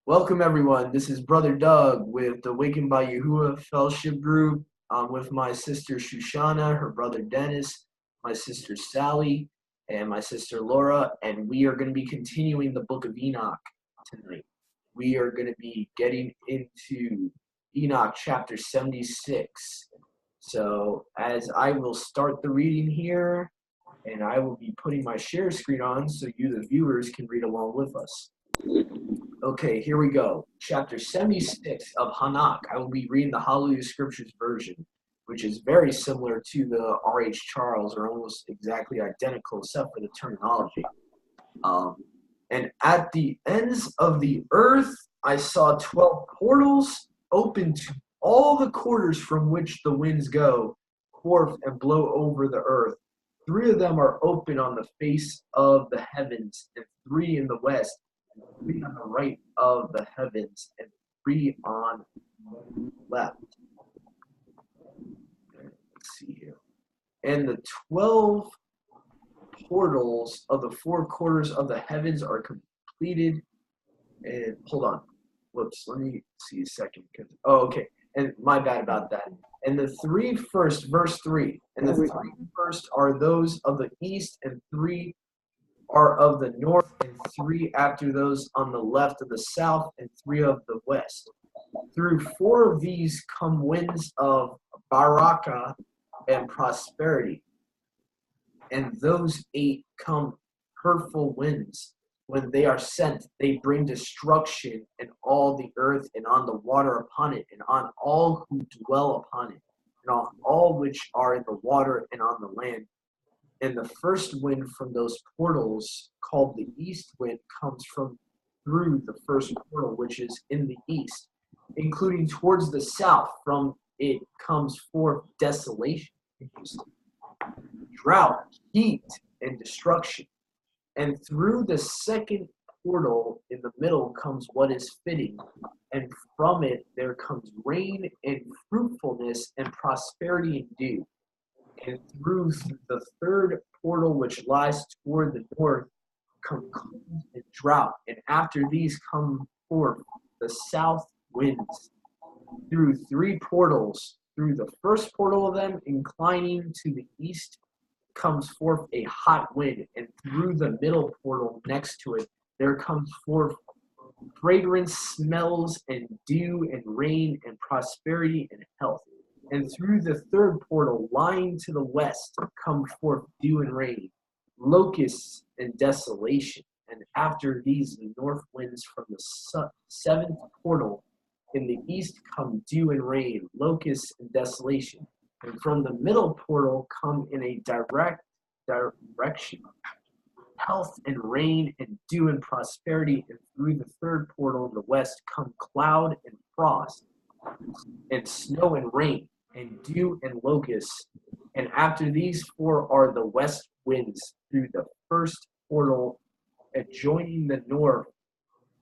Welcome, everyone. This is Brother Doug with the Awakened by Yahuwah Fellowship Group. I'm with my sister Shoshana, her brother Dennis, my sister Sally, and my sister Laura, and we are going to be continuing the book of Enoch tonight. We are going to be getting into Enoch chapter 76. So as I will start the reading here, and I will be putting my share screen on so you, the viewers, can read along with us. Okay, here we go. Chapter 76 of Enoch. I will be reading the Hallelujah Scriptures version, which is very similar to the R.H. Charles, or almost exactly identical, except for the terminology. And at the ends of the earth, I saw 12 portals open to all the quarters from which the winds go forth and blow over the earth. 3 of them are open on the face of the heavens, and 3 in the west, 3 on the right of the heavens, and 3 on the left. Let's see here. And the 12 portals of the 4 quarters of the heavens are completed. And hold on. Whoops, let me see a second. Okay. And my bad about that. And the 3 first, verse 3. And the 3 first are those of the east, and 3 are of the north, and 3 after those on the left of the south, and 3 of the west. Through 4 of these come winds of baraka and prosperity, and those 8 come hurtful winds. When they are sent, they bring destruction in all the earth, and on the water upon it, and on all who dwell upon it, and on all which are in the water and on the land. And the first wind from those portals, called the east wind, comes from through the first portal, which is in the east, including towards the south. From it comes forth desolation, drought, heat, and destruction. And through the second portal in the middle comes what is fitting, and from it there comes rain and fruitfulness and prosperity and dew. And through the third portal, which lies toward the north, come cold and drought. And after these come forth the south winds. Through 3 portals, through the first portal of them, inclining to the east, comes forth a hot wind. And through the middle portal next to it, there comes forth fragrance, smells, and dew, and rain, and prosperity, and health. And through the third portal, lying to the west, come forth dew and rain, locusts and desolation. And after these north winds from the 7th portal in the east come dew and rain, locusts and desolation. And from the middle portal come in a direct direction, health and rain and dew and prosperity. And through the third portal in the west come cloud and frost, and snow and rain, and dew and locusts. And after these 4 are the west winds. Through the first portal adjoining the north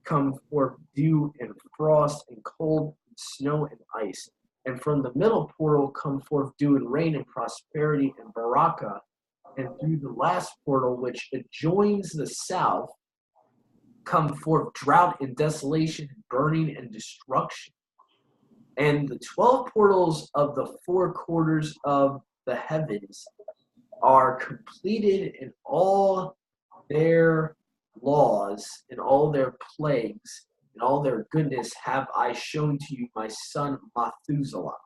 come forth dew and frost and cold and snow and ice. And from the middle portal come forth dew and rain and prosperity and baraka. And through the last portal, which adjoins the south, come forth drought and desolation, burning and destruction. And the 12 portals of the 4 quarters of the heavens are completed, in all their laws, in all their plagues, in all their goodness have I shown to you, my son Methuselah.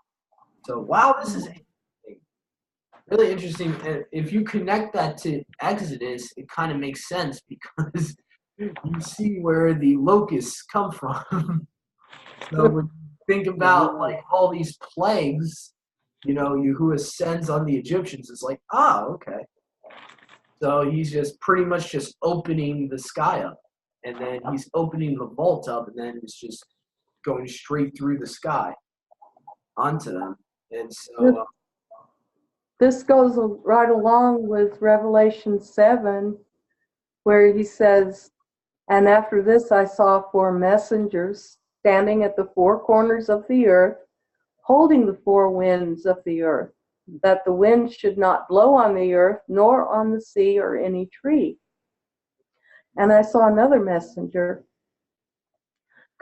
So, wow, this is interesting. Really interesting. And if you connect that to Exodus, it kind of makes sense, because you see where the locusts come from. So when think about like all these plagues, Yahuwah sends on the Egyptians. It's like, okay. So he's just pretty much just opening the sky up, and then he's opening the vault up, and then it's just going straight through the sky onto them. And so this goes right along with Revelation 7, where he says, "And after this I saw 4 messengers standing at the 4 corners of the earth, holding the 4 winds of the earth, that the wind should not blow on the earth, nor on the sea or any tree. And I saw another messenger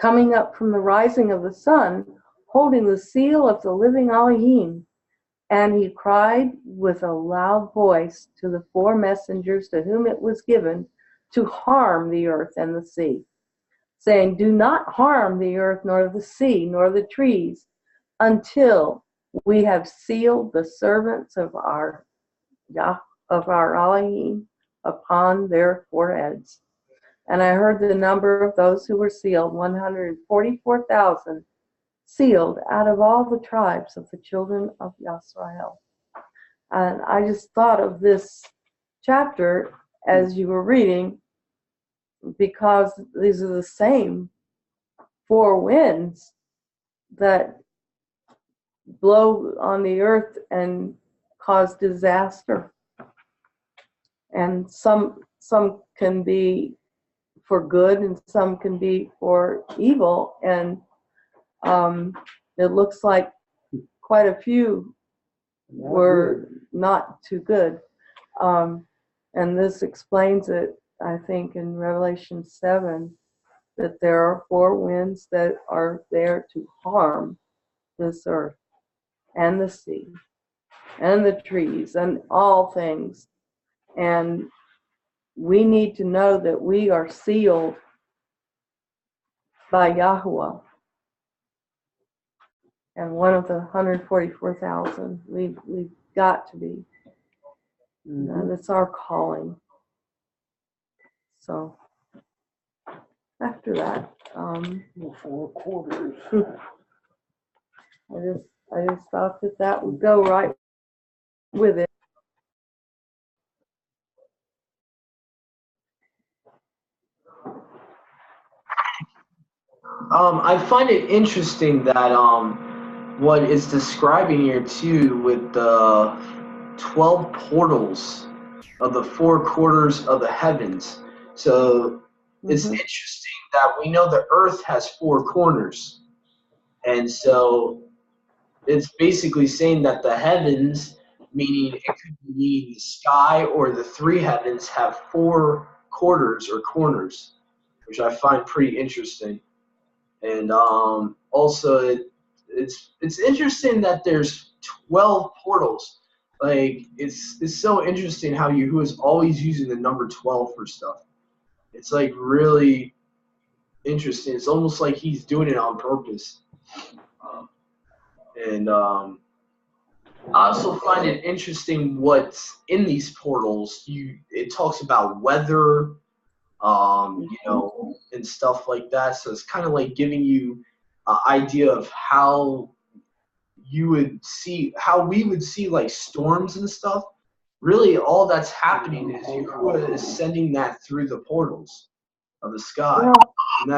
coming up from the rising of the sun, holding the seal of the living Elohim. And he cried with a loud voice to the 4 messengers to whom it was given to harm the earth and the sea, saying, do not harm the earth, nor the sea, nor the trees, until we have sealed the servants of our Elohim upon their foreheads. And I heard the number of those who were sealed, 144,000, sealed out of all the tribes of the children of Yisrael. And I just thought of this chapter as you were reading, because these are the same 4 winds that blow on the earth and cause disaster. And some can be for good and some can be for evil. And it looks like quite a few were not too good. And this explains it, I think, in Revelation 7, that there are 4 winds that are there to harm this earth and the sea and the trees and all things. And we need to know that we are sealed by Yahweh. And one of the 144,000, we've got to be. And it's our calling. So after that, 4 quarters. I just thought that would go right with it. I find it interesting that what it's describing here too with the 12 portals of the 4 quarters of the heavens. So it's interesting that we know the earth has 4 corners. And so it's basically saying that the heavens, meaning it could mean the sky or the 3 heavens, have 4 quarters or corners, which I find pretty interesting. And also it's interesting that there's 12 portals. Like it's so interesting how Yahuwah is always using the number 12 for stuff. It's like really interesting. It's almost like he's doing it on purpose. And I also find it interesting what's in these portals. It talks about weather, and stuff like that. So it's kind of like giving you an idea of how we would see like storms and stuff. Really, all that's happening is Yahuwah is sending that through the portals of the sky, and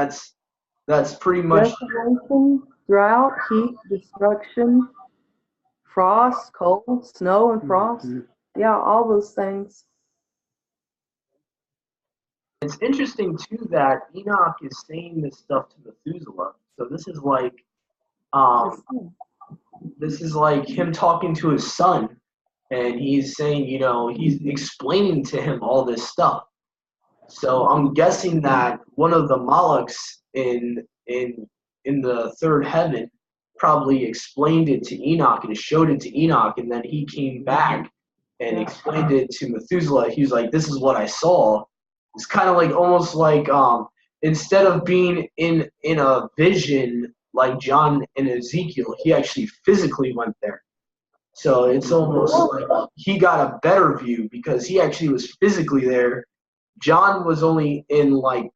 that's pretty much desolation, drought, heat, destruction, frost, cold, snow, and frost. Yeah, all those things. It's interesting too that Enoch is saying this stuff to Methuselah. So this is like him talking to his son, and he's saying, he's explaining to him all this stuff. So I'm guessing that one of the Malaks in the 3rd heaven probably explained it to Enoch and showed it to Enoch, and then he came back and explained it to Methuselah. He was like, "This is what I saw." It's kind of like almost like instead of being in a vision like John and Ezekiel, he actually physically went there. So it's almost like he got a better view because he actually was physically there. John was only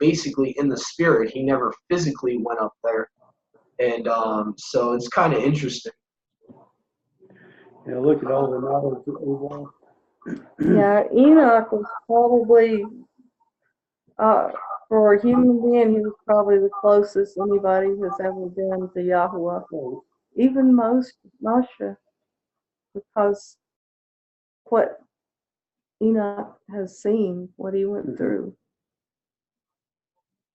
basically in the spirit. He never physically went up there. And so it's kind of interesting. Yeah, look at all the knowledge that we've all. Yeah, Enoch was probably, for a human being, he was probably the closest anybody has ever been to Yahweh. Even Moshe, because what Enoch has seen, what he went through.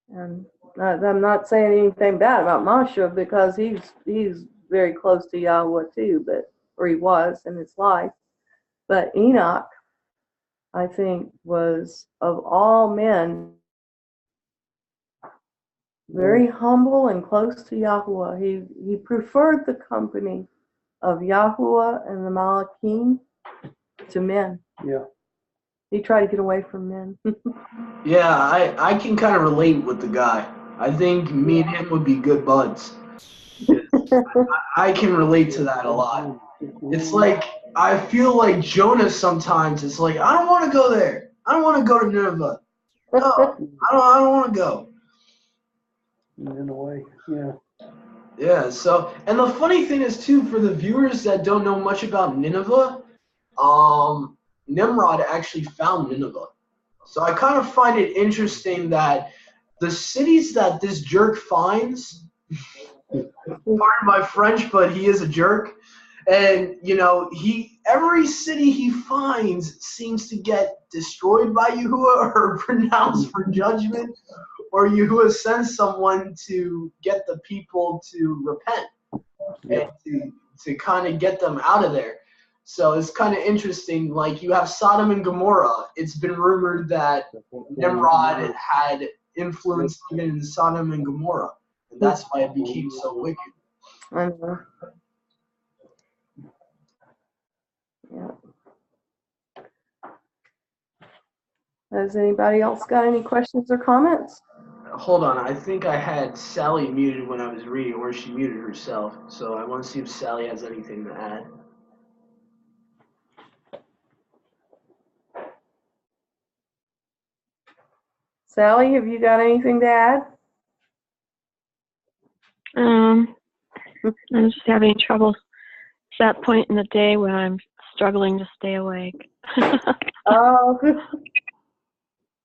And I'm not saying anything bad about Moshe, because he's very close to Yahweh too, or he was in his life. But Enoch, I think, was of all men very humble and close to Yahuwah. He preferred the company of Yahuwah and the Malachim to men. Yeah. He tried to get away from men. Yeah, I can kind of relate with the guy. I think me and him would be good buds. I can relate to that a lot. It's like, I feel like Jonah sometimes. It's like, I don't want to go there. I don't want to go to Nineveh. No, I don't want to go. In a way, yeah. Yeah, so, and the funny thing is, too, for the viewers that don't know much about Nineveh, Nimrod actually found Nineveh. So I kind of find it interesting that the cities that this jerk finds, pardon my French, but he is a jerk, and every city he finds seems to get destroyed by Yahuwah or pronounced for judgment, or Yahuwah sends someone to get the people to repent and to kind of get them out of there. So it's kind of interesting. Like, you have Sodom and Gomorrah. It's been rumored that Nimrod had influence even in Sodom and Gomorrah, and that's why it became so wicked. I know. Yeah. Has anybody else got any questions or comments? Hold on, I think I had Sally muted when I was reading, or she muted herself. So I want to see if Sally has anything to add. Sally, have you got anything to add? I'm just having trouble. It's that point in the day when I'm struggling to stay awake. Oh,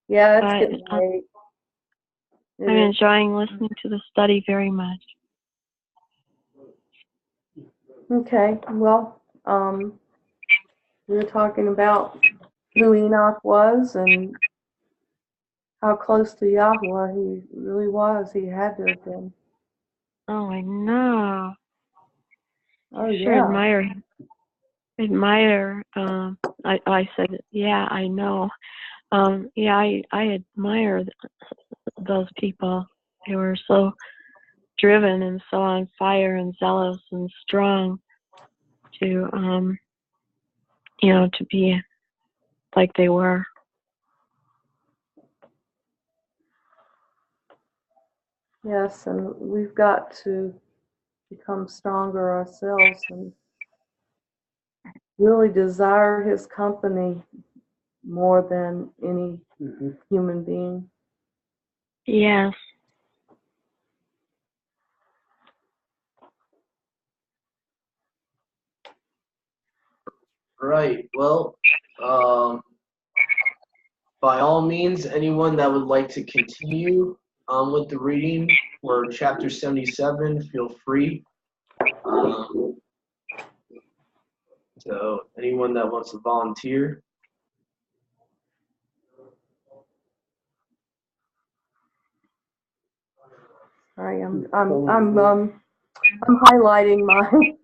yeah, it's But, getting late. I'm enjoying listening to the study very much. Okay, well, we were talking about who Enoch was and how close to Yahweh he really was. He had to have been. Oh, I know. Oh, Sure yeah. admire. I said, yeah, I know. Yeah, I admire those people. They were so driven and so on fire and zealous and strong to, to be like they were. Yes, and we've got to become stronger ourselves and really desire his company more than any human being. Yes. Right. Well, by all means, anyone that would like to continue with the reading for chapter 77, feel free. So anyone that wants to volunteer. Sorry, I'm highlighting mine.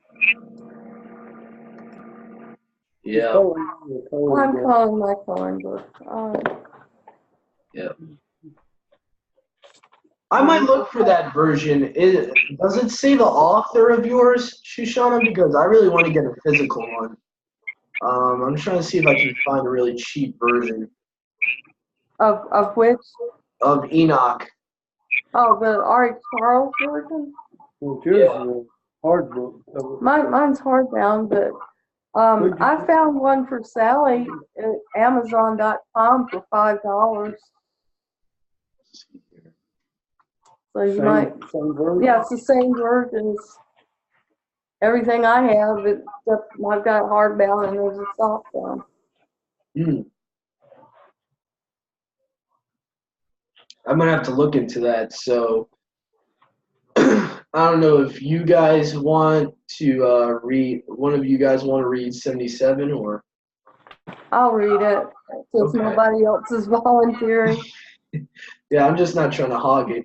Yeah. I'm calling my coloring book. Yeah. I might look for that version. Does it say the author of yours, Shoshana? Because I really want to get a physical one. I'm trying to see if I can find a really cheap version. Of which? Of Enoch. Oh, the R.H. Charles version? Well, yours is a hard book. Mine's hardbound, but I found one for Sally at Amazon.com for $5. So you might, yeah, it's the same version as everything I have, except I've got hardbound and there's a softbound. I'm gonna have to look into that. So I don't know if you guys want to read. One of you guys want to read 77, or I'll read it since nobody else is volunteering. Yeah, I'm just not trying to hog it.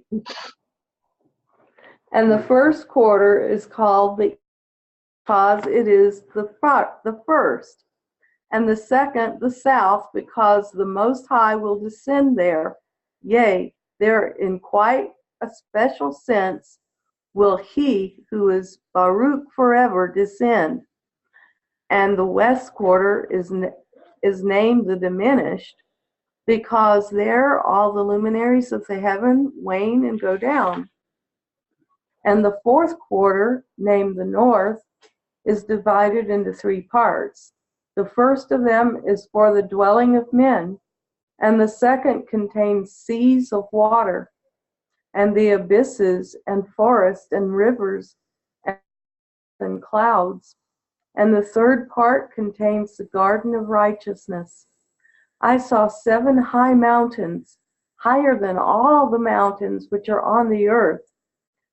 And the first quarter is called because it is the first, and the second the south, because the Most High will descend there. Yea, there in quiet a special sense will he who is Baruch forever descend. And the west quarter is named the diminished, because there all the luminaries of the heaven wane and go down. And the fourth quarter, named the north, is divided into 3 parts. The first of them is for the dwelling of men, and the second contains seas of water, and the abysses, and forests, and rivers, and clouds. And the third part contains the garden of righteousness. I saw 7 high mountains, higher than all the mountains which are on the earth,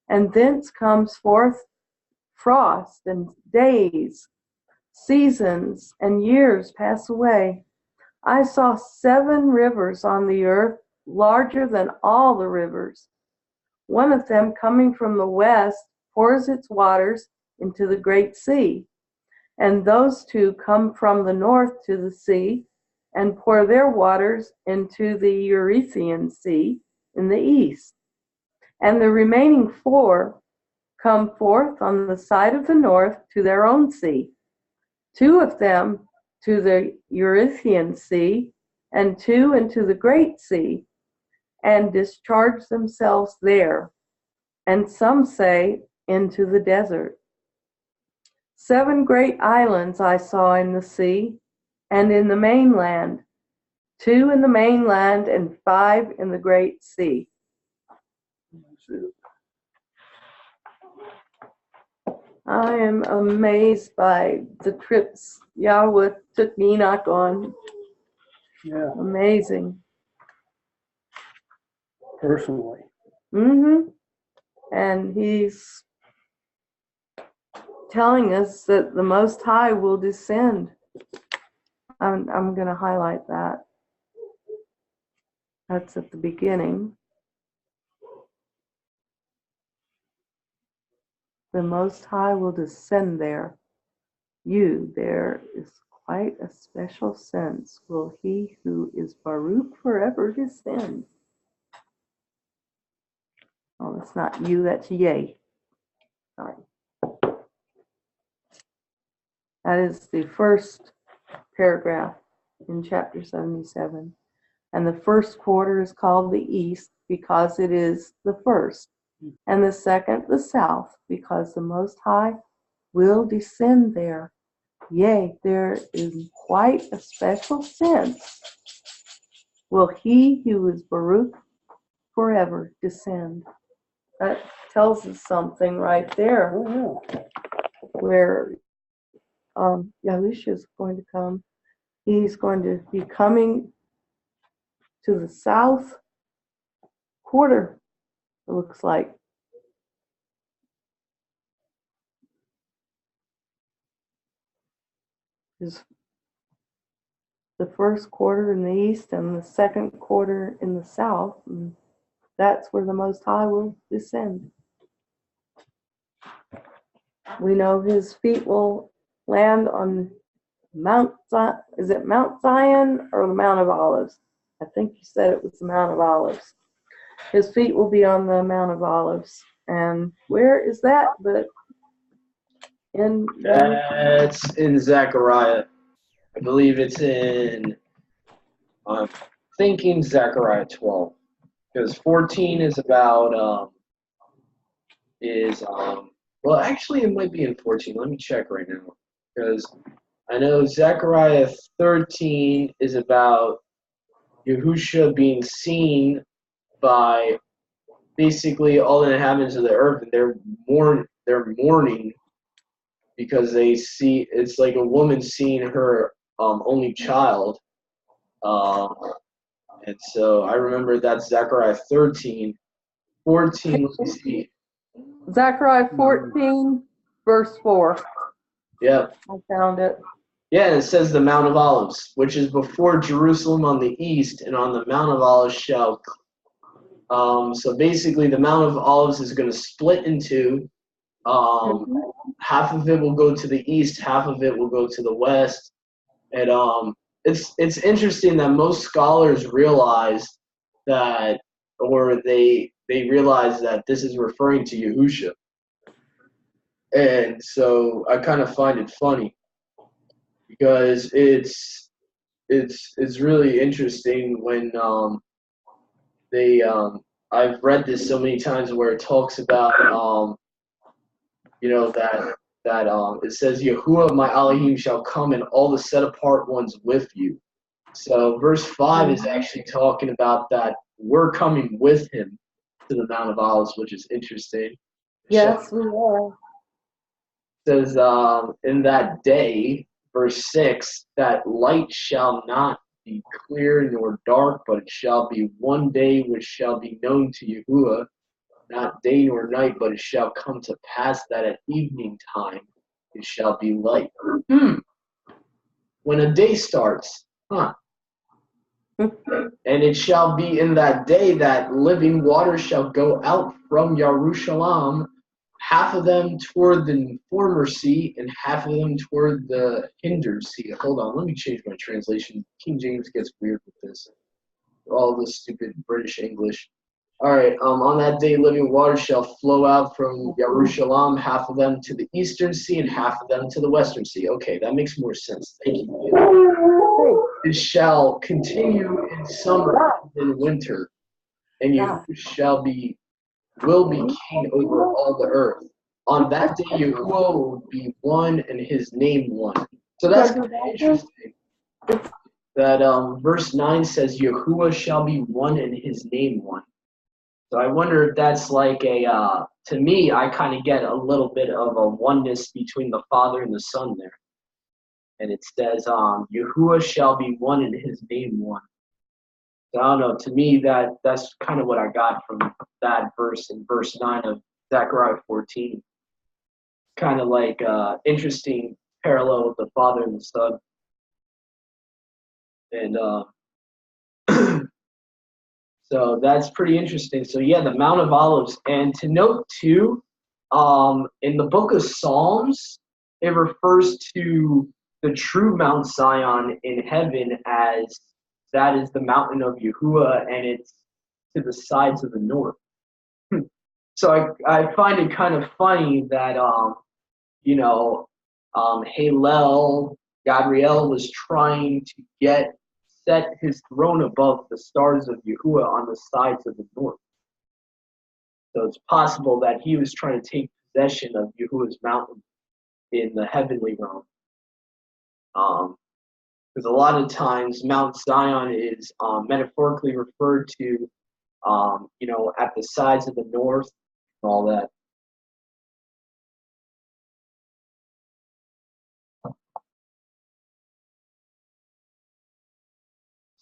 and thence comes forth frost, and days, seasons, and years pass away. I saw 7 rivers on the earth, larger than all the rivers. One of them, coming from the west, pours its waters into the great sea. And those 2 come from the north to the sea, and pour their waters into the Eurythean Sea in the east. And the remaining 4 come forth on the side of the north to their own sea. 2 of them to the Eurythean Sea, and 2 into the great sea, and discharge themselves there. And some say, into the desert. 7 great islands I saw in the sea, and in the mainland, 2 in the mainland, and 5 in the great sea. I am amazed by the trips Yahweh took Enoch on. Yeah, Amazing. personally. And he's telling us that the Most High will descend. I'm going to highlight that. That's at the beginning. The Most High will descend there. There is quite a special sense. Will he who is Baruch forever descend? Oh, that's not you, that's yea. Sorry. That is the first paragraph in chapter 77. And the first quarter is called the east because it is the first. And the second, the south, because the Most High will descend there. Yea, there is quite a special sense. Will he who is Baruch forever descend? That tells us something right there, Oh, yeah. where Yahusha is going to come. He's going to be coming to the south quarter, it looks like. Is the first quarter in the east and the second quarter in the south, and that's where the Most High will descend. We know his feet will land on Mount Zion. Is it Mount Zion or the Mount of Olives? I think you said it was the Mount of Olives. His feet will be on the Mount of Olives. And where is that? But in That's in Zechariah. I believe it's in, I'm thinking Zechariah 12. Because 14 is about, well, actually it might be in 14. Let me check right now. Because I know Zechariah 13 is about Yahusha being seen by basically all the inhabitants of the earth, and they're mourning because they see it's like a woman seeing her only child, and so I remember that's Zechariah 13. 14, let me see. Zechariah 14, verse 4. Yeah. I found it. Yeah, and it says the Mount of Olives, which is before Jerusalem on the east, and on the Mount of Olives shall. So basically, the Mount of Olives is going to split in two. Half of it will go to the east, half of it will go to the west. And it's interesting that most scholars realize that, or they they realize that this is referring to Yahusha. And so I kind of find it funny because it's really interesting when I've read this so many times where it talks about that it says Yahuwah my Elohim shall come and all the set apart ones with you. So verse 5 is actually talking about that we're coming with him to the Mount of Olives, which is interesting. Yes, we are. It says in that day, verse 6, that light shall not be clear nor dark, but it shall be one day which shall be known to Yahuwah, not day nor night, but it shall come to pass that at evening time it shall be light. When a day starts, and it shall be in that day that living water shall go out from Jerusalem, half of them toward the former sea and half of them toward the hinder sea. Hold on, let me change my translation. King James gets weird with this. All this stupid British English. All right, on that day living water shall flow out from Jerusalem, half of them to the eastern sea and half of them to the western sea. Okay, that makes more sense. Thank you. It shall continue in summer and in winter, and you will be king over all the earth. On that day Yahuwah will be one and his name one. So that's kind of interesting. That verse 9 says Yahuwah shall be one and his name one. So I wonder if that's like to me, I kind of get a little bit of a oneness between the Father and the Son there. And it says, Yahuwah shall be one and his name one. So I don't know, to me, that's kind of what I got from that verse in verse 9 of Zechariah 14. Kind of like interesting parallel with the Father and the Son. And so that's pretty interesting. So yeah, the Mount of Olives. And to note too, in the book of Psalms, it refers to the true Mount Zion in heaven as that is the mountain of Yahuwah, and it's to the sides of the north. So I find it kind of funny that Halel, Gabriel was trying to set his throne above the stars of Yahuwah on the sides of the north. So it's possible that he was trying to take possession of Yahuwah's mountain in the heavenly realm. Because a lot of times Mount Zion is metaphorically referred to, at the sides of the north and all that.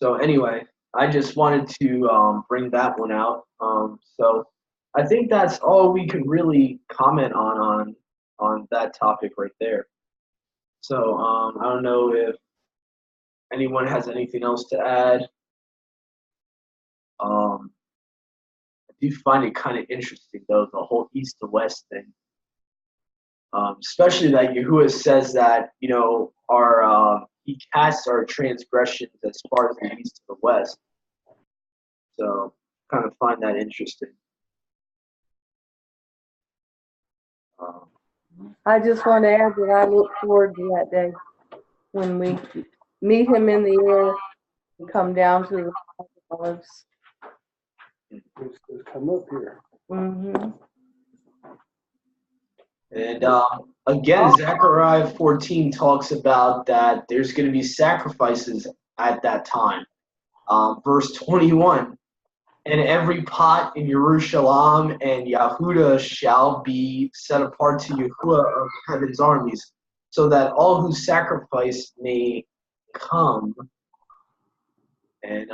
So anyway, I just wanted to bring that one out. So I think that's all we could really comment on that topic right there. So I don't know if anyone has anything else to add. I do find it kind of interesting though, the whole east to west thing. Especially that Yahuwah says that he casts our transgressions as far as the east to the west. So kind of find that interesting. I just want to add that I look forward to that day when we meet him in the air and come down to the olives. It's come up here. Mm-hmm. And again, Zechariah 14 talks about that there's going to be sacrifices at that time. Verse 21, and every pot in Jerusalem and Yehuda shall be set apart to Yahuwah of heaven's armies, so that all who sacrifice may come. And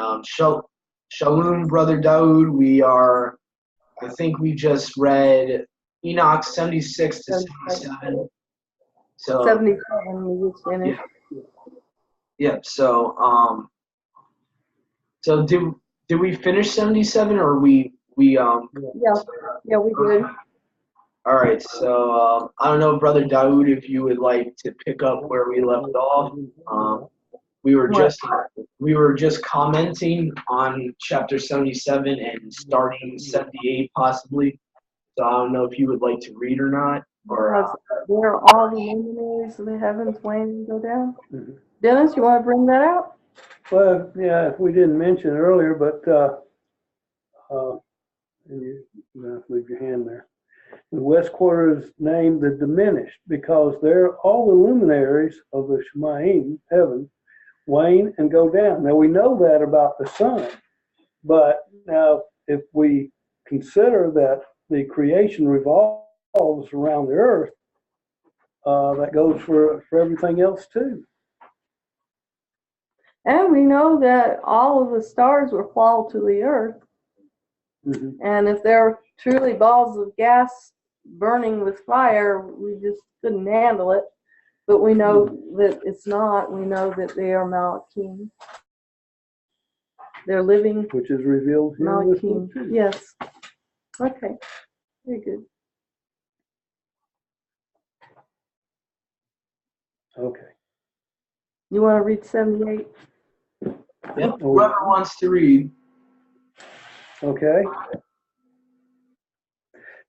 Shalom, Brother Daoud, I think we just read Enoch 76 to 77. So 77 we just finished. Yeah. So did we finish 77 or we Yeah, we did. All right. So I don't know, Brother Daoud, if you would like to pick up where we left off. We were What? just commenting on chapter 77 and starting 78 possibly. So I don't know if you would like to read or not. Or Because they're all the luminaries of the heavens wane and go down. Mhm. Dennis, you want to bring that out? Well, yeah, we didn't mention earlier, but and you leave your hand there. The west quarter is named the diminished because they're all the luminaries of the Shemayim, heaven, wane and go down. Now we know that about the sun, but now if we consider that the creation revolves around the earth, that goes for everything else too. And we know that all of the stars will fall to the earth. Mhm. And if they're truly balls of gas burning with fire, we just couldn't handle it. But we know that it's not. We know that they are Malachim. They're living Which is revealed here in this book Malachim. too. Yes. Okay. Very good. Okay. You want to read 78? yep, whoever wants to read. Okay.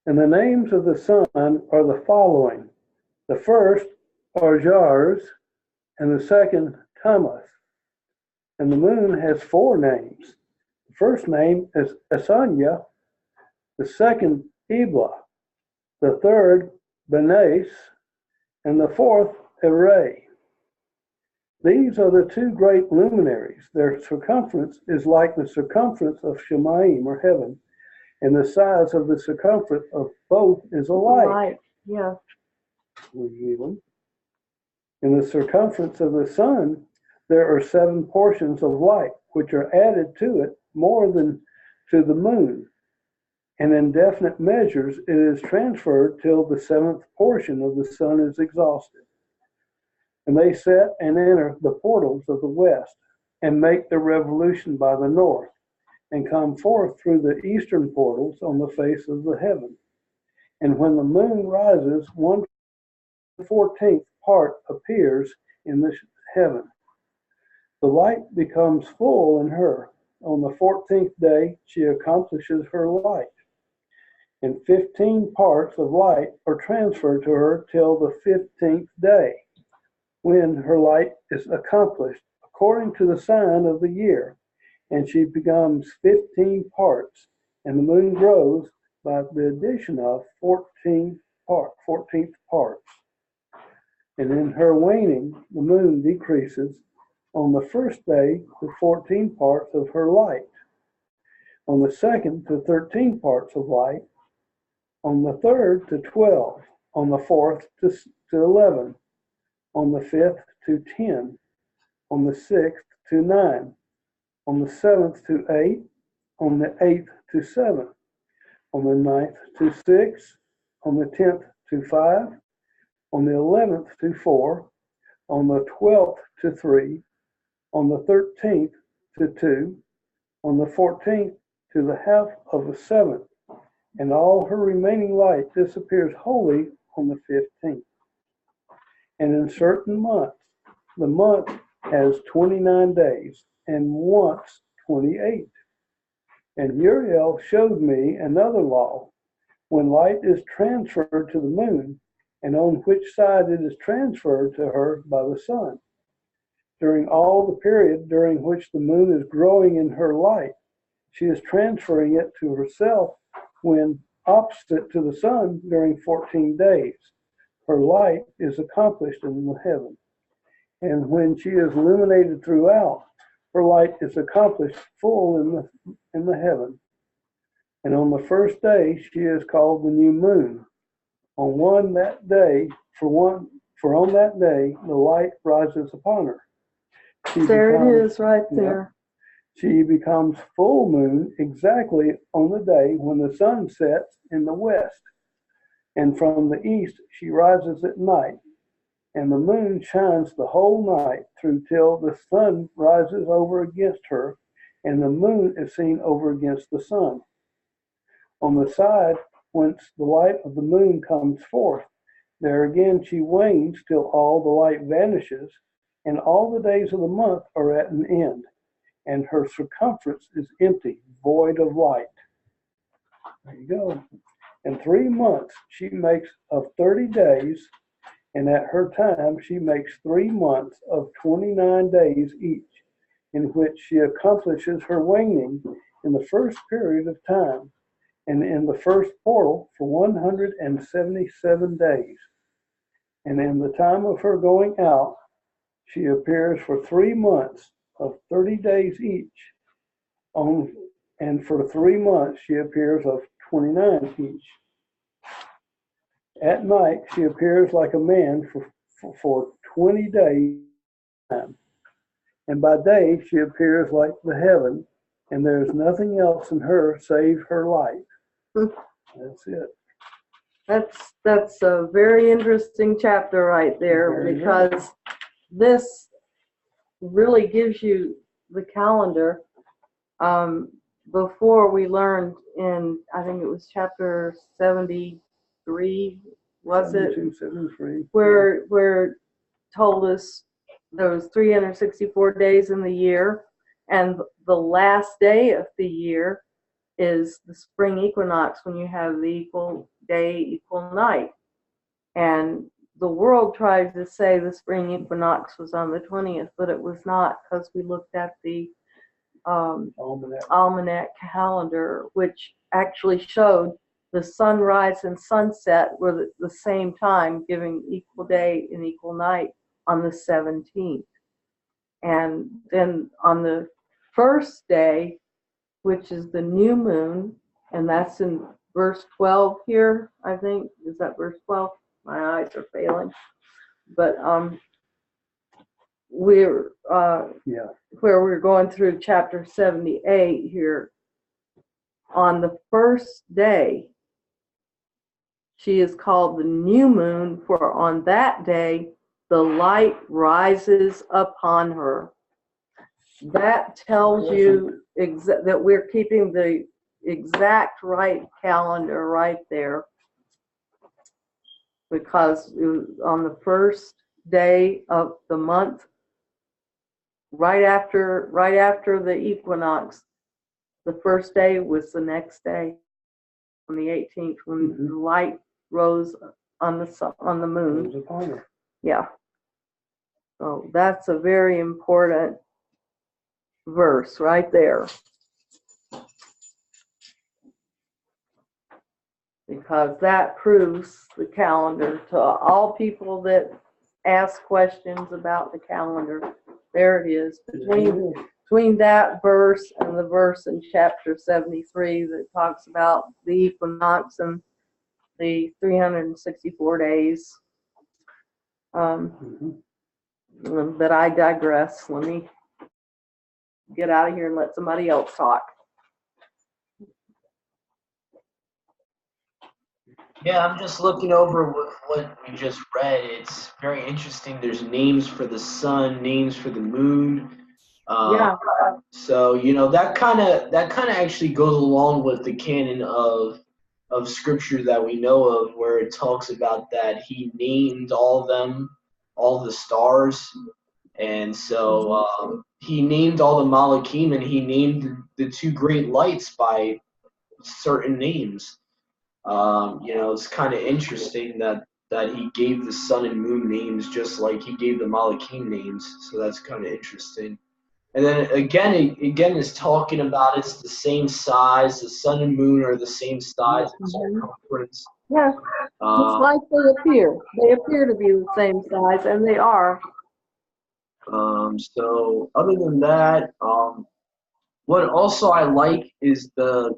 And the names of the sun are the following. The first are Jars, and the second Tammuz. And the moon has 4 names. The first name is Asanya, the second Ebla, the third Benes, and the fourth Ere. These are the 2 great luminaries. Their circumference is like the circumference of Shemayim, or heaven, and the size of the circumference of both is alike. Yeah. In the circumference of the sun, there are 7 portions of light, which are added to it more than to the moon. And in definite measures, it is transferred till the 7th portion of the sun is exhausted. And they set and enter the portals of the west, and make their revolution by the north, and come forth through the eastern portals on the face of the heaven. And when the moon rises, 1/14th part appears in the heaven. The light becomes full in her. On the 14th day, she accomplishes her light. And 15 parts of light are transferred to her till the 15th day, when her light is accomplished according to the sign of the year. And she becomes 15 parts, and the moon grows by the addition of 14th parts. And in her waning, the moon decreases on the first day to 14 parts of her light, on the second to 13 parts of light, on the third to 12, on the fourth to 11, on the fifth to 10, on the sixth to 9, on the 7th to 8, on the 8th to 7, on the 9th to 6, on the 10th to 5, on the 11th to 4, on the 12th to 3, on the 13th to 2, on the 14th to the half of the 7th, and all her remaining light disappears wholly on the 15th. And in certain months, the month has 29 days, and once 28. And Uriel showed me another law, when light is transferred to the moon, and on which side it is transferred to her by the sun. During all the period during which the moon is growing in her light, she is transferring it to herself when opposite to the sun during 14 days. Her light is accomplished in the heaven. And when she is illuminated throughout, her light is accomplished full in the heaven. And on the first day, she is called the new moon. For on that day, the light rises upon her. There it is right there. She becomes full moon exactly on the day when the sun sets in the west. And from the east, she rises at night. And the moon shines the whole night through till the sun rises over against her, and the moon is seen over against the sun. On the side whence the light of the moon comes forth, there again she wanes till all the light vanishes, and all the days of the month are at an end, and her circumference is empty, void of light. There you go. In 3 months she makes of 30 days, and at her time she makes 3 months of 29 days each, in which she accomplishes her waning in the first period of time, and in the first portal for 177 days. And in the time of her going out, she appears for 3 months of 30 days each, and for 3 months she appears of 29 each. At night she appears like a man for 20 days, and by day she appears like the heaven, and there is nothing else in her save her light. That's it. That's a very interesting chapter right there, because this really gives you the calendar. Before we learned in, I think it was chapter 73, was it? 73. Where it told us there was 364 days in the year, and the last day of the year is the spring equinox, when you have the equal day, equal night. And the world tries to say the spring equinox was on the 20th, but it was not, because we looked at the almanac calendar, which actually showed the sunrise and sunset were the same time, giving equal day and equal night on the 17th. And then on the first day, which is the new moon, and that's in verse 12 here, I think. Is that verse 12? My eyes are failing. But we're where we're going through chapter 78 here. On the first day, she is called the new moon, for on that day the light rises upon her. That tells you that we're keeping the exact right calendar right there, because it was on the first day of the month, right after the equinox. The first day was the next day, on the 18th, when the light rose on the sun, on the moon. Yeah. So that's a very important verse right there, because that proves the calendar to all people that ask questions about the calendar. There it is, between that verse and the verse in chapter 73 that talks about the equinox and the 364 days. But I digress. Let me get out of here and let somebody else talk. Yeah, I'm just looking over what we just read. It's very interesting. There's names for the sun, names for the moon. Yeah. So that kind of actually goes along with the canon of scripture that we know of, where it talks about that he named all the stars, and so he named all the Malachim, and he named the two great lights by certain names. It's kind of interesting that he gave the sun and moon names just like he gave the Malachim names. So that's kind of interesting. And then again is talking about it's the same size. The sun and moon are the same size and circumference. Yeah, just like they appear. They appear to be the same size, and they are. So other than that, what also I like is the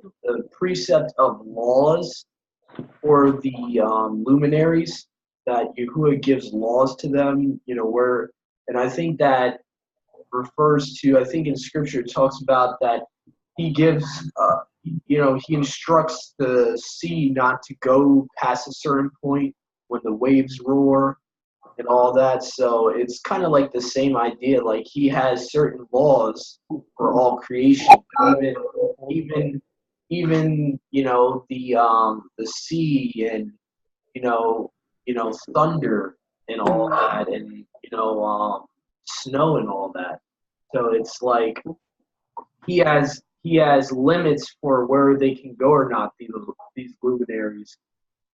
precept of laws for the luminaries, that Yahuwah gives laws to them. And I think that refers to, I think in scripture it talks about that he gives, he instructs the sea not to go past a certain point when the waves roar and all that. So it's kind of like the same idea. Like he has certain laws for all creation, even the sea, and thunder and all that, and snow and all that. So it's like he has limits for where they can go or not, these luminaries.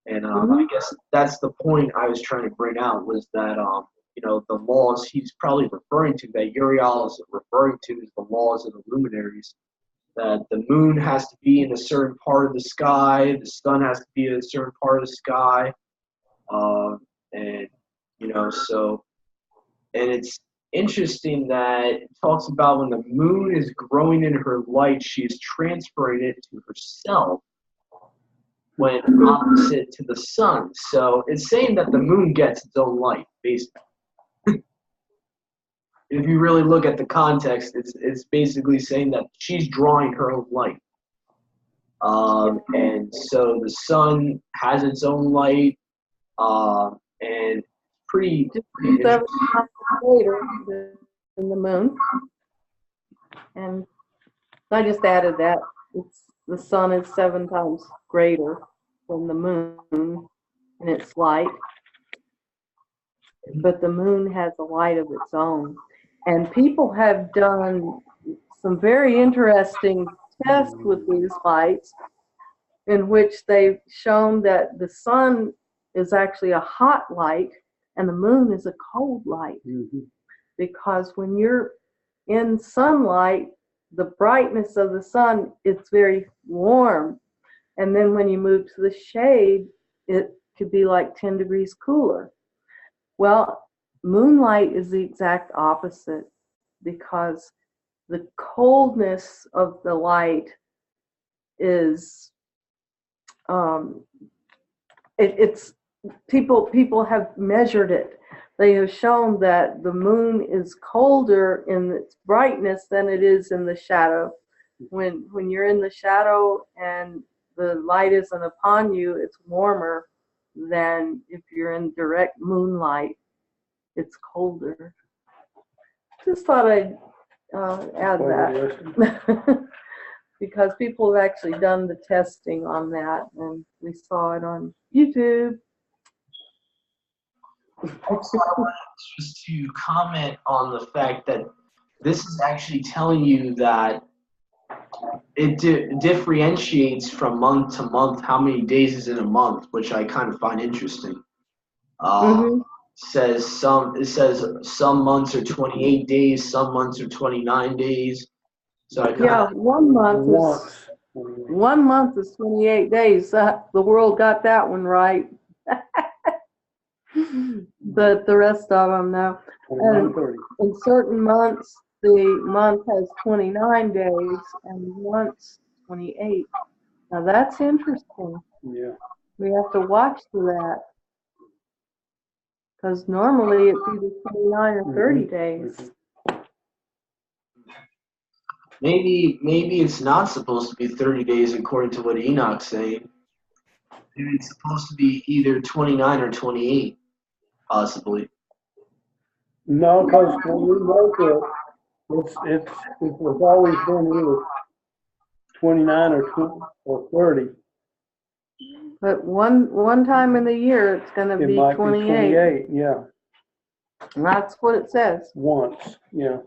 And I guess that's the point I was trying to bring out, was that the laws he's probably referring to, that Uriel is referring to, is the laws of the luminaries. That the moon has to be in a certain part of the sky, the sun has to be in a certain part of the sky, and and it's interesting that it talks about when the moon is growing in her light, she is transferring it to herself when opposite to the sun. So it's saying that the moon gets its own light, basically. If you really look at the context, it's basically saying that she's drawing her own light. And so the sun has its own light, and pretty 7 times greater than the moon. And I just added that. The sun is 7 times greater than the moon in its light. But the moon has a light of its own. And people have done some very interesting tests with these lights, in which they've shown that the sun is actually a hot light and the moon is a cold light. Because when you're in sunlight, the brightness of the sun, it's very warm. And then when you move to the shade, it could be like 10 degrees cooler. Well, moonlight is the exact opposite, because the coldness of the light is it's people have measured it. They have shown that the moon is colder in its brightness than it is in the shadow. When you're in the shadow and the light isn't upon you, it's warmer than if you're in direct moonlight. It's colder. Just thought I'd add that. Because people have actually done the testing on that, and we saw it on YouTube. Also, I wanted just to comment on the fact that this is actually telling you that it differentiates from month to month how many days is in a month, which I kind of find interesting. It says some months are 28 days, some months are 29 days. So one month is 28 days. The world got that one right. But the rest of them, no. And in certain months, the month has 29 days, and once 28. Now that's interesting. Yeah. We have to watch for that, because normally it's either 29 or 30 days. Maybe it's not supposed to be 30 days according to what Enoch's saying. Maybe it's supposed to be either 29 or 28, possibly. No, because when we wrote it, it was always been either 29 or 30. But one time in the year, it's going to It be might 28. be 28, yeah. And that's what it says. Once, yeah.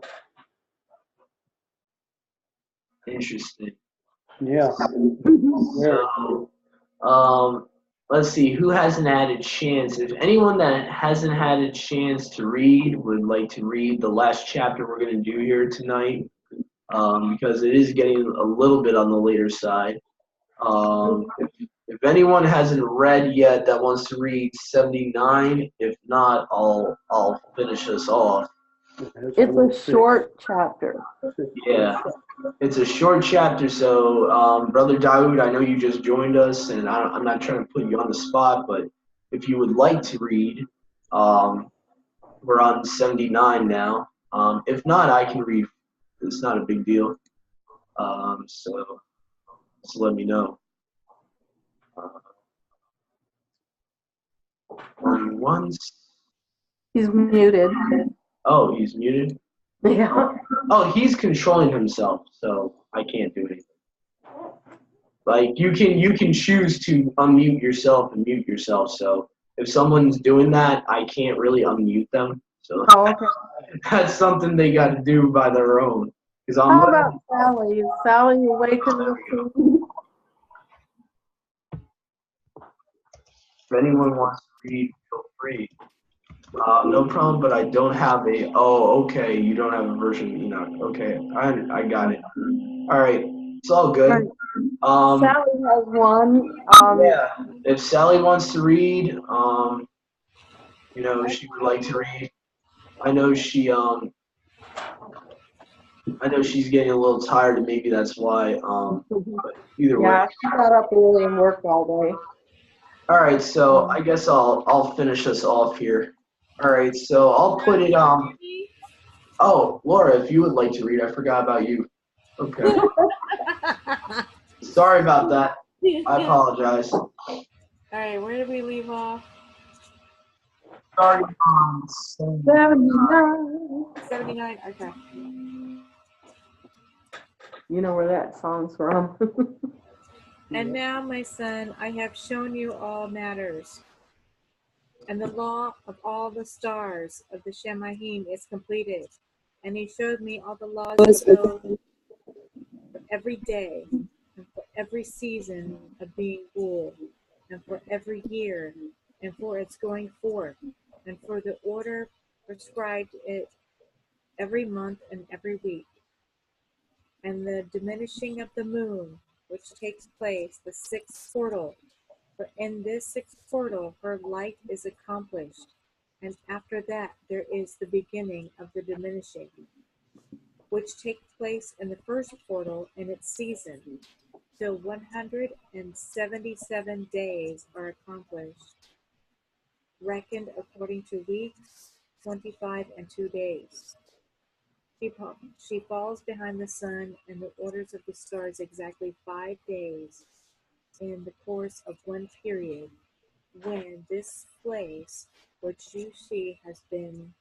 Interesting. Yeah. So, let's see, who hasn't had a chance? If anyone that hasn't had a chance to read would like to read the last chapter we're going to do here tonight, because it is getting a little bit on the later side. If anyone hasn't read yet that wants to read 79, if not, I'll finish us off. It's a short chapter. Yeah, it's a short chapter. So, Brother Dawood, I know you just joined us, and I'm not trying to put you on the spot, but if you would like to read, we're on 79 now. If not, I can read. It's not a big deal. So let me know. Once. He's muted. Oh, he's muted? Yeah. Oh, he's controlling himself, so I can't do anything. Like, you can choose to unmute yourself and mute yourself, so if someone's doing that, I can't really unmute them, So Oh, okay. that's something they got to do by their own. Because I'm How letting about Sally? Is Sally awake in the scene? if anyone wants to read, feel free. No problem, but I don't have a. Oh, okay. You don't have a version of Enoch. Okay, I got it. All right, it's all good. Sally has one. Yeah. If Sally wants to read, she would like to read. I know she's getting a little tired, and maybe that's why. But either way. Yeah, she got up early and worked all day. All right, so I guess I'll finish us off here. All right, so I'll put it. Oh, Laura, if you would like to read, I forgot about you. Okay. Sorry about that. I apologize. All right, where did we leave off? Starting on 79. 79. Okay. You know where that song's from. And now, my son, I have shown you all matters. And the law of all the stars of the Shemahim is completed. And he showed me all the laws of those for every day, and for every season of being ruled, and for every year, and for its going forth, and for the order prescribed it every month and every week, and the diminishing of the moon, which takes place the sixth portal. For in this sixth portal her light is accomplished, and after that there is the beginning of the diminishing, which takes place in the first portal in its season, till 177 days are accomplished, reckoned according to weeks, 25 and 2 days. She falls behind the sun and the orders of the stars exactly 5 days in the course of one period, when this place which you see has been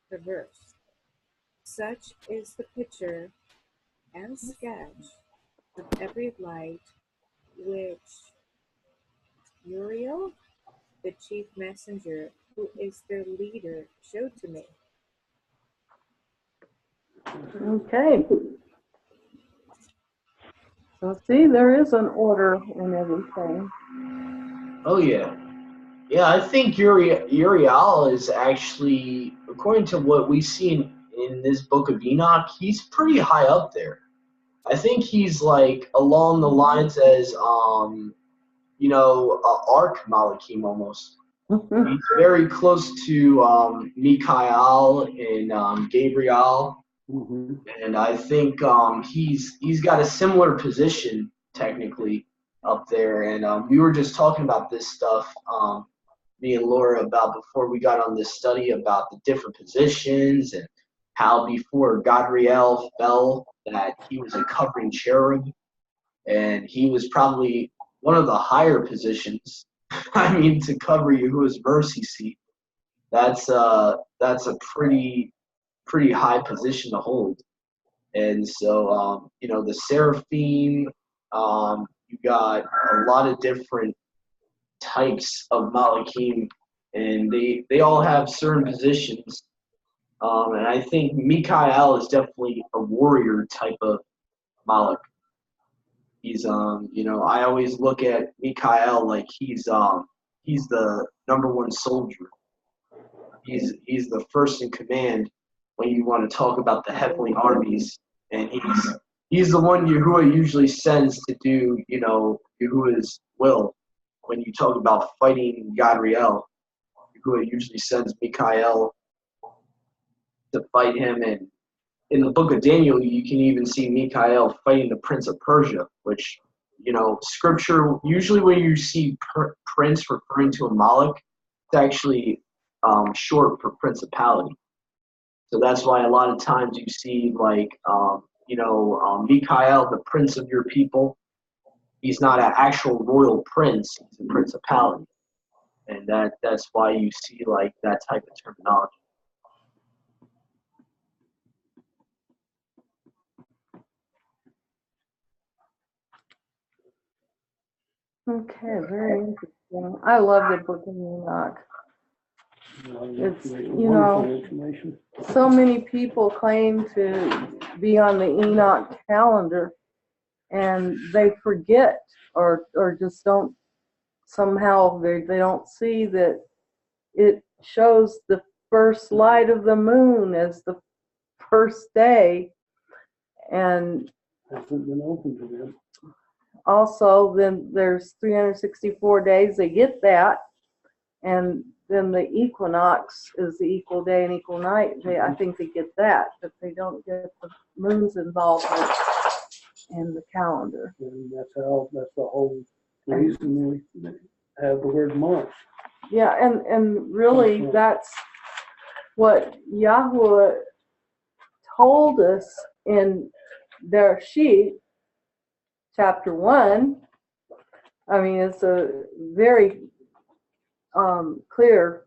traversed. Such is the picture and sketch of every light which Uriel, the chief messenger, who is their leader, showed to me. Okay. So see, there is an order in everything. Oh yeah, yeah. I think Uriel is actually, according to what we see in this book of Enoch, he's pretty high up there. I think he's like along the lines as Ark Malachim almost. He's very close to Mikael and Gabriel, and I think he's got a similar position technically up there. And we were just talking about this stuff, me and Laura, about before we got on this study about the different positions and how before Gadriel fell that he was a covering cherub, and he was probably one of the higher positions. I mean, to cover Yahuwah's mercy seat, that's a pretty high position to hold. And so, the seraphim, you got a lot of different types of malachim, and they all have certain positions. And I think Mikael is definitely a warrior type of malach. He's I always look at Mikael like he's the number one soldier. He's the first in command when you want to talk about the heavenly armies, and he's the one Yahuwah usually sends to do Yahuwah's will. When you talk about fighting Gadriel, Yahuwah usually sends Mikael to fight him. And in the book of Daniel, you can even see Mikael fighting the prince of Persia, which, scripture, usually when you see prince referring to a Malach, it's actually short for principality. So that's why a lot of times you see Mikael, the prince of your people, he's not an actual royal prince, he's a principality. And that's why you see like that type of terminology. Okay, very interesting. I love the book of Enoch. It's, wonderful information. so many people claim to be on the Enoch calendar, and they forget or just don't, somehow they don't see that it shows the first light of the moon as the first day. And Hasn't been open to them. also then there's 364 days they get that, and then the equinox is the equal day and equal night. I think they get that, but they don't get the moon's involvement in the calendar. And that's the whole reason we have the word month. Yeah, and really that's what Yahweh told us in Bereshit, chapter 1. I mean, it's a very clear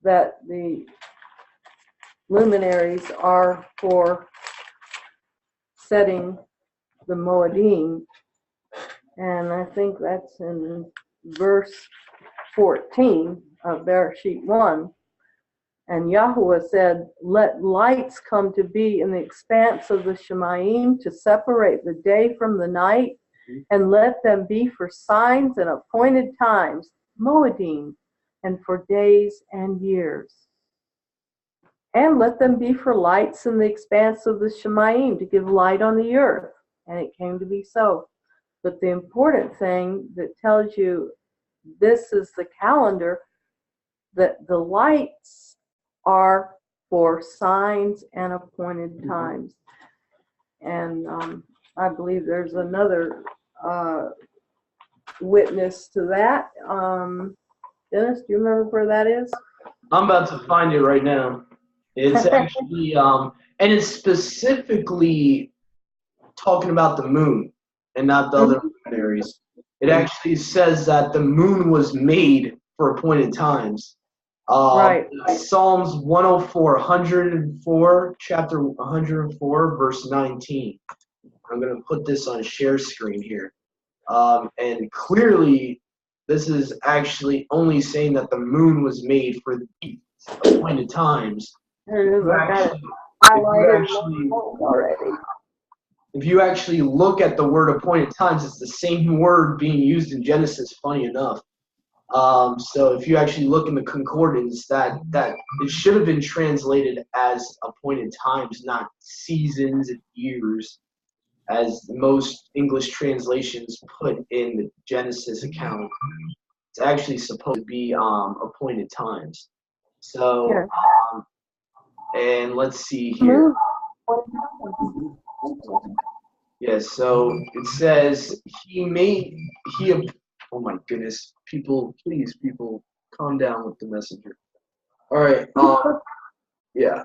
that the luminaries are for setting the Moedim, and I think that's in verse 14 of Bereshit 1. And Yahweh said, "Let lights come to be in the expanse of the Shemayim to separate the day from the night, and let them be for signs and appointed times, Moedim, and for days and years. And let them be for lights in the expanse of the Shemayim to give light on the earth." And it came to be so. But the important thing that tells you this is the calendar, that the lights are for signs and appointed times. And I believe there's another witness to that. Dennis, do you remember where that is? I'm about to find it right now. It's actually, and it's specifically talking about the moon and not the other luminaries. It actually says that the moon was made for appointed times. Right. Psalms 104, chapter 104, verse 19. I'm going to put this on share screen here. And clearly, this is actually only saying that the moon was made for the appointed times. There it is. I got it highlighted already. If you actually look at the word appointed times, it's the same word being used in Genesis, funny enough. So if you actually look in the concordance, that it should have been translated as appointed times, not seasons and years, as most English translations put in the Genesis account. It's actually supposed to be appointed times. So, and let's see here. Yes, so it says oh my goodness, people, calm down with the messenger. All right, yeah,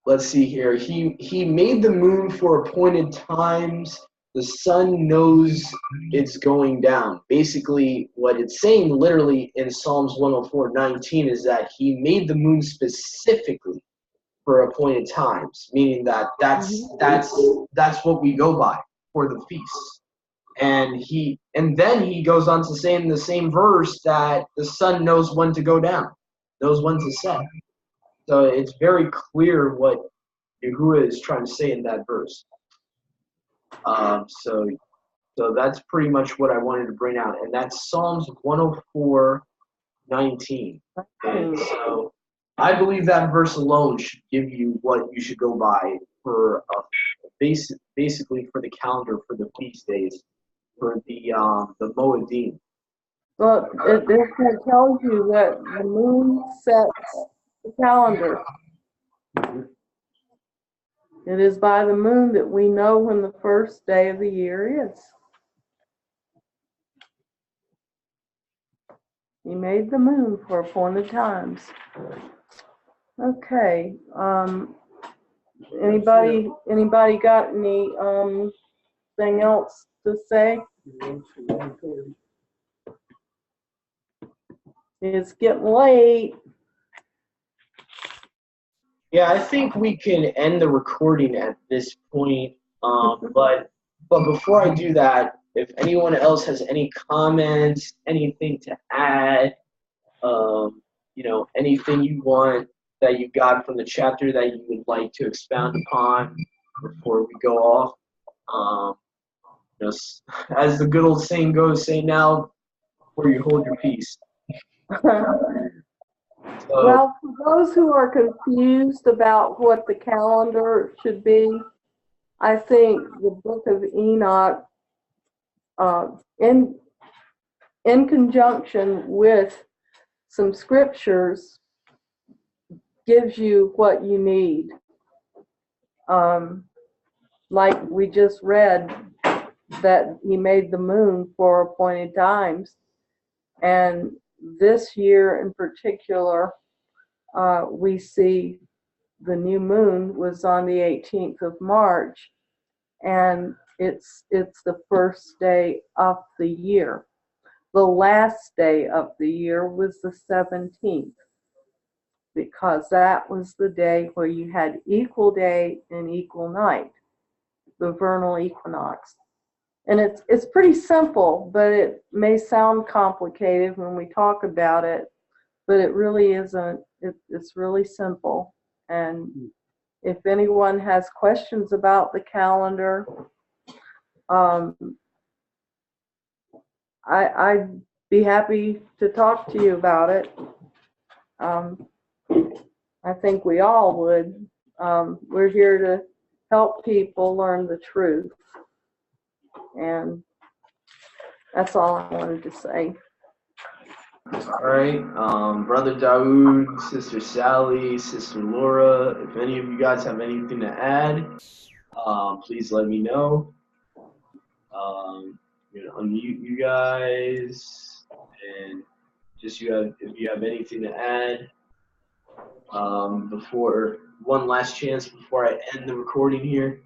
let's see here. He made the moon for appointed times. The sun knows it's going down. Basically, what it's saying literally in Psalms 104:19 is that he made the moon specifically for appointed times, meaning that that's what we go by for the feasts. And then he goes on to say in the same verse that the sun knows when to go down, knows when to set. So it's very clear what Yahuwah is trying to say in that verse. So that's pretty much what I wanted to bring out, and that's Psalms 104:19. And so I believe that verse alone should give you what you should go by for basically for the calendar for the feast days, for the Moedim. Well, it tells you that the moon sets the calendar. It is by the moon that we know when the first day of the year is. He made the moon for appointed times. Okay. Anybody got any thing else to say? It's getting late. Yeah, I think we can end the recording at this point. But before I do that, if anyone else has any comments, anything to add, anything you want that you got from the chapter that you would like to expound upon before we go off. As the good old saying goes, say now before you hold your peace. Well, for those who are confused about what the calendar should be, I think the book of Enoch, in conjunction with some scriptures, gives you what you need. Like we just read, that he made the moon for appointed times. And this year in particular, we see the new moon was on the 18th of March, and it's the first day of the year. The last day of the year was the 17th, because that was the day where you had equal day and equal night, the vernal equinox. And it's pretty simple, but it may sound complicated when we talk about it, but it really isn't. It's really simple. And if anyone has questions about the calendar, I'd be happy to talk to you about it. I think we all would. We're here to help people learn the truth. And that's all I wanted to say. All right, Brother Daoud, Sister Sally, Sister Laura, if any of you guys have anything to add, please let me know. Unmute you guys, and if you have anything to add, before one last chance before I end the recording here.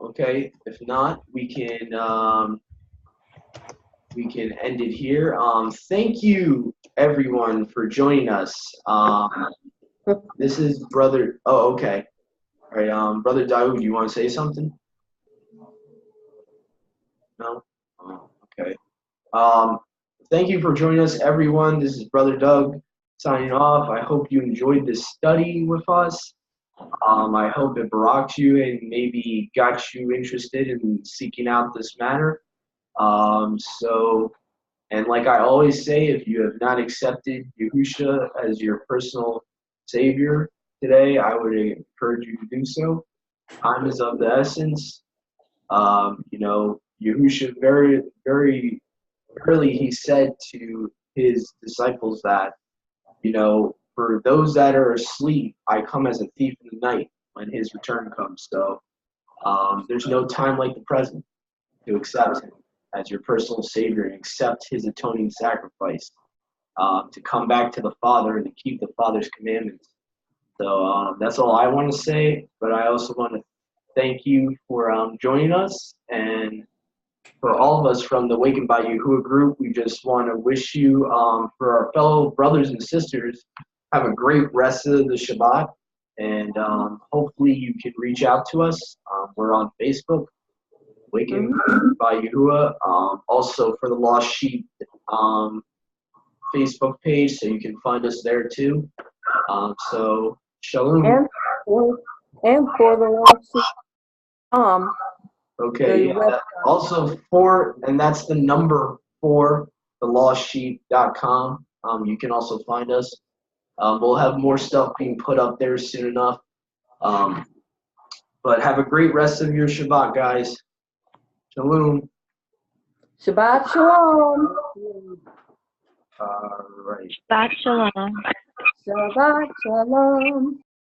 Okay, if not, we can end it here. Thank you everyone for joining us. This is Brother. Oh, okay. All right. Brother Daoud, you want to say something? No. Oh, okay. Thank you for joining us, everyone. This is Brother Doug signing off. I hope you enjoyed this study with us. I hope it baraked you and maybe got you interested in seeking out this matter. And like I always say, if you have not accepted Yahusha as your personal savior today, I would encourage you to do so. Time is of the essence. Yahusha very, very early, he said to his disciples that, for those that are asleep, I come as a thief in the night when his return comes. So there's no time like the present to accept him as your personal savior and accept his atoning sacrifice, to come back to the Father and to keep the Father's commandments. So that's all I want to say, but I also want to thank you for joining us, and for all of us from the Awakened by Yahuwah group, we just want to wish you, for our fellow brothers and sisters, have a great rest of the Shabbat, and hopefully you can reach out to us. We're on Facebook, Awakened by Yahuwah, also for the Lost Sheep Facebook page, so you can find us there too. So shalom. And for the Lost Sheep. Okay, yeah, also and that's the number 4, thelostsheep.com. You can also find us. We'll have more stuff being put up there soon enough. But have a great rest of your Shabbat, guys. Shalom. Shabbat Shalom. All right. Shabbat Shalom. Shabbat Shalom.